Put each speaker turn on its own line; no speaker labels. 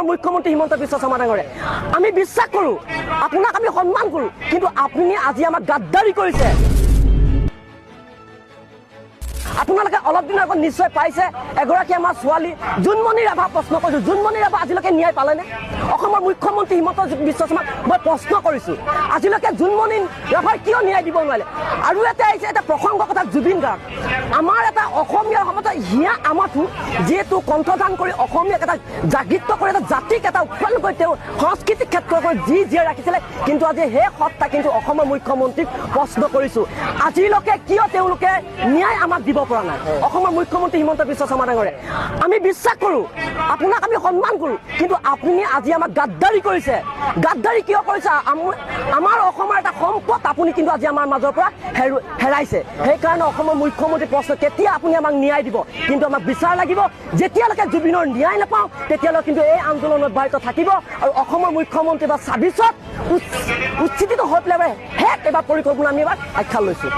অসমৰ মুখ্যমন্ত্ৰী হিমন্ত বিশ্ব শৰ্মা ডাঙৰে আমি বিশ্বাস কৰোঁ আপোনাক আমি সন্মান কৰোঁ কিন্তু আপুনি আজি আমাক গাদ্দাৰী কৰিছে আপোনালোকে অলপ দিনৰ আগত নিশ্চয় পাইছে এগৰাকী আমাৰ ছোৱালী জোনমণি ৰাভা প্ৰশ্ন কৰিছোঁ জোনমণি ৰাভা আজিলৈকে ন্যায় পালেনে অসমৰ মুখ্যমন্ত্ৰী হিমন্ত বিশ্ব শৰ্মাক মই প্ৰশ্ন কৰিছোঁ আজিলৈকে জোনমণি ৰাভাই কিয় ন্যায় দিব নোৱাৰিলে আৰু এটা আহিছে এটা প্ৰসংগ কথা জুবিন গাৰ্গ আমাৰ এটা অসমীয়াৰ সমাজত হিয়া আমাতো যিহেতু কণ্ঠদান কৰি অসমীয়াক এটা জাগৃত কৰি এটা জাতিক এটা উৎপাদন কৰি তেওঁ সাংস্কৃতিক ক্ষেত্ৰত যি জীয়াই ৰাখিছিলে কিন্তু আজি সেই সত্তা কিন্তু অসমৰ মুখ্যমন্ত্ৰীক প্ৰশ্ন কৰিছোঁ আজিলৈকে কিয় তেওঁলোকে ন্যায় আমাক দিব পৰা নাই অসমৰ মুখ্যমন্ত্ৰী হিমন্ত বিশ্ব শৰ্মা ডাঙৰে আমি বিশ্বাস কৰোঁ আপোনাক আমি সন্মান কৰোঁ কিন্তু আপুনি আজি আমাক গাদ্দাৰী কৰিছে গাদ্দাৰী কিয় কৰিছে আমাৰ অসমৰ এটা সম্পদ আপুনি কিন্তু আজি আমাৰ মাজৰ পৰা হেৰাইছে সেইকাৰণে অসমৰ মুখ্যমন্ত্ৰী প্ৰশ্ন কেতিয়া আপুনি আমাক ন্যায় দিব কিন্তু আমাক বিচাৰ লাগিব যেতিয়ালৈকে জুবিনৰ ন্যায় নাপাওঁ তেতিয়ালৈকে কিন্তু এই আন্দোলন অব্যাহত থাকিব আৰু অসমৰ মুখ্যমন্ত্ৰী বা ২৬ত উচ্চিত হৈ পেলাই শেষ এবাৰ পৰিকল্পনা আমি এবাৰ আখ্যা লৈছোঁ।